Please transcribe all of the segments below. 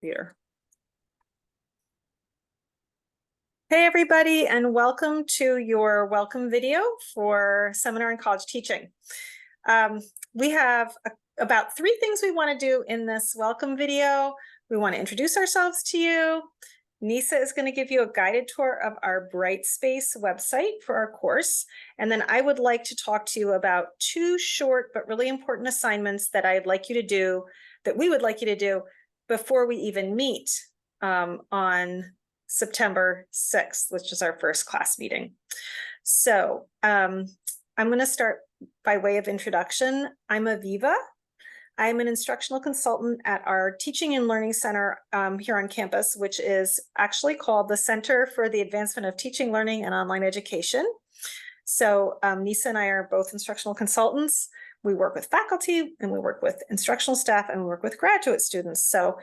computer. Hey everybody, and welcome to your welcome video for Seminar in College Teaching. We have about 3 things we want to do in this welcome video. We want to introduce ourselves to you. Nisa is going to give you a guided tour of our Brightspace website for our course. And then I would like to talk to you about 2 short but really important assignments that I'd like you to do, that we would like you to do before we even meet on September 6th, which is our first class meeting. So I'm going to start by way of introduction. I'm Aviva. I'm an instructional consultant at our Teaching and Learning Center here on campus, which is actually called the Center for the Advancement of Teaching, Learning, and Online Education. So Nisa and I are both instructional consultants. We work with faculty, and we work with instructional staff, and we work with graduate students. So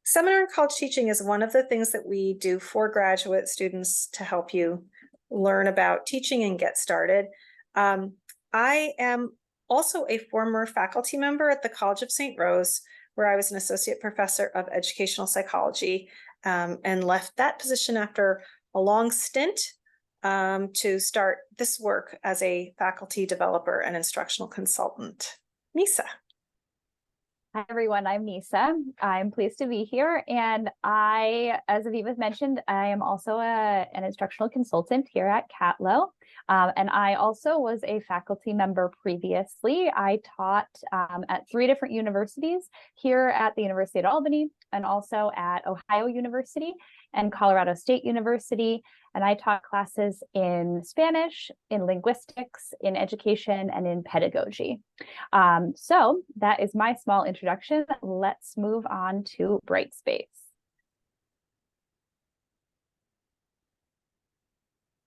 Seminar in College Teaching is one of the things that we do for graduate students to help you learn about teaching and get started. I am also a former faculty member at the College of St. Rose, where I was an associate professor of educational psychology, and left that position after a long stint to start this work as a faculty developer and instructional consultant. Nisa. Hi everyone, I'm Nisa. I'm pleased to be here, and as Aviva mentioned, I am also an instructional consultant here at Catlow, and I also was a faculty member previously. I taught at 3 different universities, here at the University at Albany, and also at Ohio University and Colorado State University. And I taught classes in Spanish, in linguistics, in education, and in pedagogy. So that is my small introduction. Let's move on to Brightspace.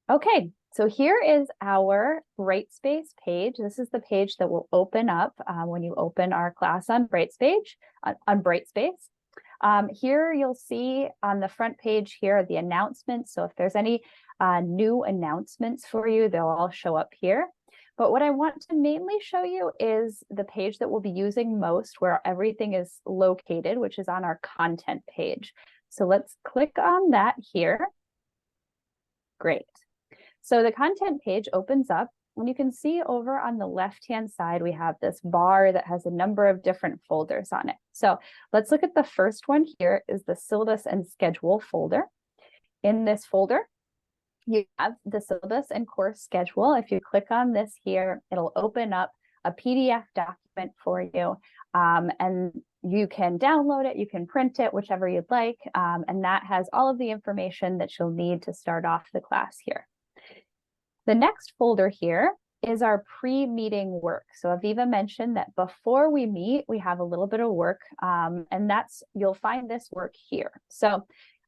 Okay, so here is our Brightspace page. This is the page that will open up when you open our class on Brightspace. Here you'll see on the front page here the announcements. So if there's any new announcements for you, they'll all show up here. But what I want to mainly show you is the page that we'll be using most, where everything is located, which is on our content page. So let's click on that here. Great. So the content page opens up, and you can see over on the left-hand side, we have this bar that has a number of different folders on it. So let's look at the first one here is the syllabus and schedule folder. In this folder, you have the syllabus and course schedule. If you click on this here, it'll open up a PDF document for you, and you can download it, you can print it, whichever you'd like, and that has all of the information that you'll need to start off the class here. The next folder here is our pre-meeting work. So Aviva mentioned that before we meet, we have a little bit of work, and you'll find this work here. So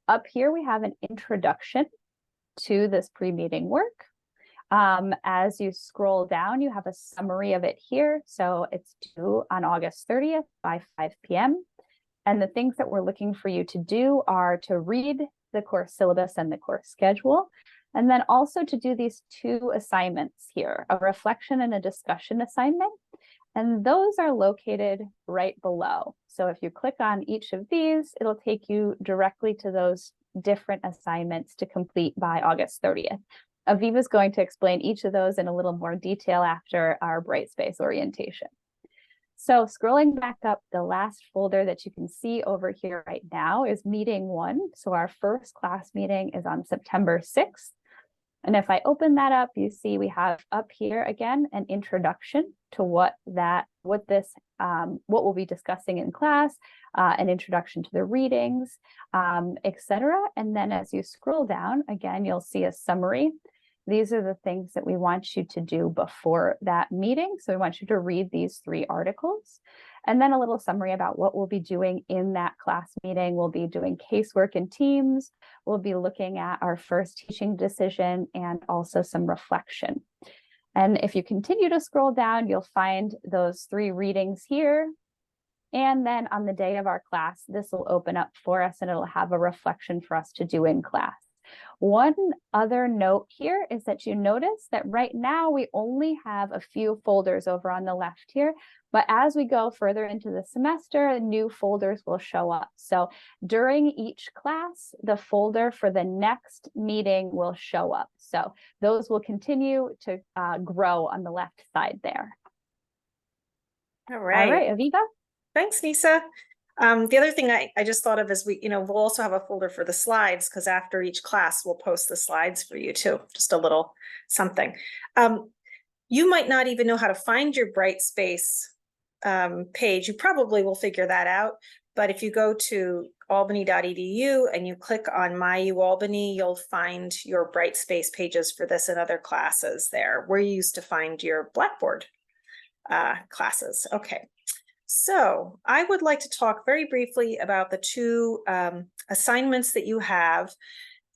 up here, we have an introduction to this pre-meeting work. As you scroll down, you have a summary of it here. So it's due on August 30th by 5 p.m. And the things that we're looking for you to do are to read the course syllabus and the course schedule, and then also to do these 2 assignments here, a reflection and a discussion assignment. And those are located right below. So if you click on each of these, it'll take you directly to those different assignments to complete by August 30th. Aviva is going to explain each of those in a little more detail after our Brightspace orientation. So scrolling back up, the last folder that you can see over here right now is meeting 1. So our first class meeting is on September 6th. And if I open that up, you see we have up here again an introduction to what we'll be discussing in class, an introduction to the readings, etc. And then as you scroll down, again, you'll see a summary. These are the things that we want you to do before that meeting. So we want you to read these 3 articles. And then a little summary about what we'll be doing in that class meeting. We'll be doing casework in teams. We'll be looking at our first teaching decision and also some reflection. And if you continue to scroll down, you'll find those 3 readings here. And then on the day of our class, this will open up for us and it'll have a reflection for us to do in class. One other note here is that you notice that right now we only have a few folders over on the left here, but as we go further into the semester, new folders will show up. So during each class, the folder for the next meeting will show up. So those will continue to grow on the left side there. All right. All right, Aviva. Thanks, Nisa. The other thing I just thought of is we'll also have a folder for the slides, because after each class, we'll post the slides for you too. Just a little something. You might not even know how to find your Brightspace page. You probably will figure that out. But if you go to albany.edu and you click on My UAlbany, you'll find your Brightspace pages for this and other classes there, where you used to find your Blackboard classes. Okay. So I would like to talk very briefly about the two assignments that you have.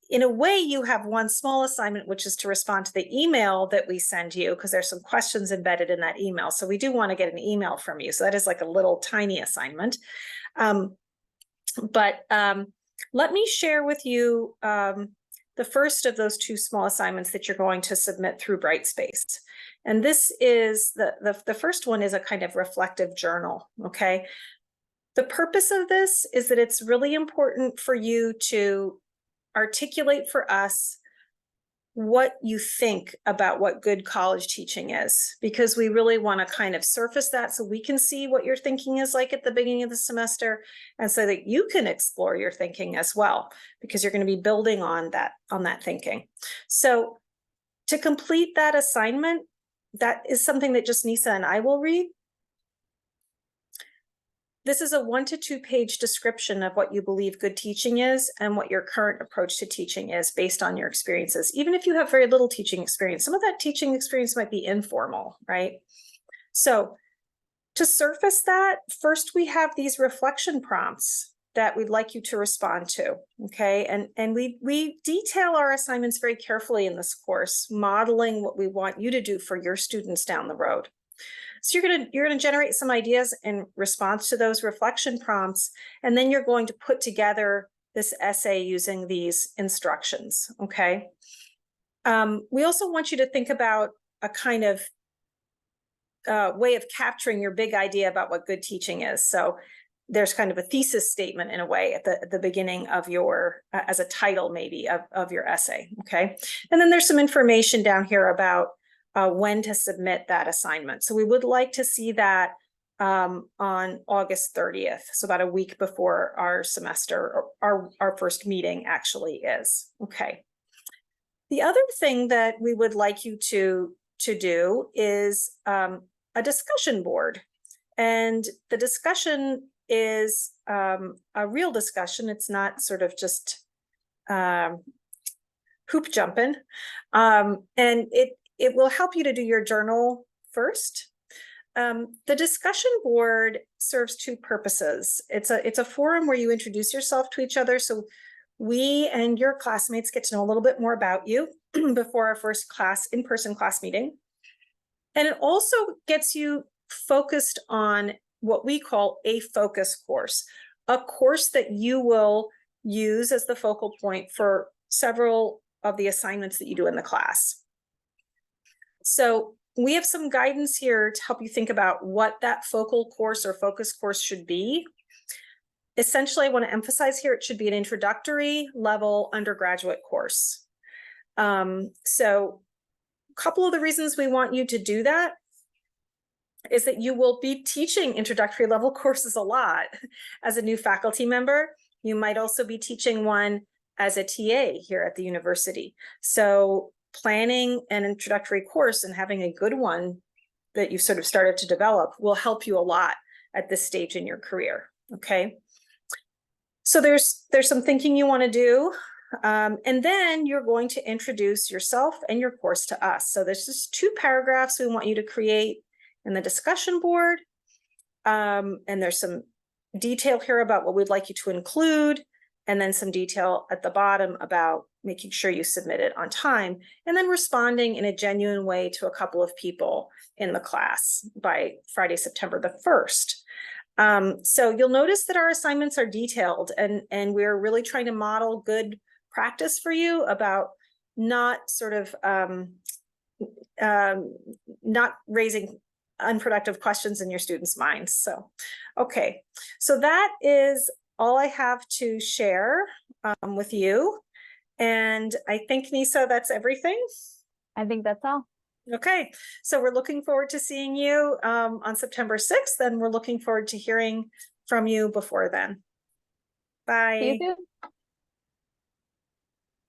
In a way, you have one small assignment, which is to respond to the email that we send you, because there's some questions embedded in that email. So we do want to get an email from you. So that is like a little tiny assignment. But let me share with you the first of those two small assignments that you're going to submit through Brightspace. And this is the first one is a kind of reflective journal, okay? The purpose of this is that it's really important for you to articulate for us what you think about what good college teaching is, because we really want to kind of surface that so we can see what your thinking is like at the beginning of the semester, and so that you can explore your thinking as well, because you're going to be building on that thinking. So to complete that assignment, that is something that just Nisa and I will read. This is a 1 to 2 page description of what you believe good teaching is and what your current approach to teaching is based on your experiences. Even if you have very little teaching experience, some of that teaching experience might be informal, right? So to surface that, first we have these reflection prompts that we'd like you to respond to, okay? And we detail our assignments very carefully in this course, modeling what we want you to do for your students down the road. So you're gonna generate some ideas in response to those reflection prompts, and then you're going to put together this essay using these instructions, okay? We also want you to think about a kind of way of capturing your big idea about what good teaching is. So there's kind of a thesis statement in a way at the beginning of your, as a title maybe of your essay, okay? And then there's some information down here about when to submit that assignment. So we would like to see that on August 30th, so about a week before our semester, or our first meeting actually is, okay? The other thing that we would like you to do is a discussion board. And the discussion is a real discussion. It's not sort of just hoop jumping. And it will help you to do your journal first. The discussion board serves two purposes. It's a forum where you introduce yourself to each other, so we and your classmates get to know a little bit more about you before our first in-person class meeting. And it also gets you focused on what we call a focus course, a course that you will use as the focal point for several of the assignments that you do in the class. So we have some guidance here to help you think about what that focal course or focus course should be. Essentially, I want to emphasize here, it should be an introductory level undergraduate course. So a couple of the reasons we want you to do that is that you will be teaching introductory level courses a lot as a new faculty member. You might also be teaching one as a TA here at the university. So planning an introductory course and having a good one that you've sort of started to develop will help you a lot at this stage in your career, okay? So there's some thinking you want to do, and then you're going to introduce yourself and your course to us. So there's just 2 paragraphs we want you to create in the discussion board, and there's some detail here about what we'd like you to include, and then some detail at the bottom about making sure you submit it on time, and then responding in a genuine way to a couple of people in the class by Friday, September the 1st. So you'll notice that our assignments are detailed, and we're really trying to model good practice for you about not sort of not raising unproductive questions in your students' minds. So, okay, so that is all I have to share with you. And I think, Nisa, that's everything. I think that's all. Okay, so we're looking forward to seeing you on September 6th, and we're looking forward to hearing from you before then. See you Bye. soon.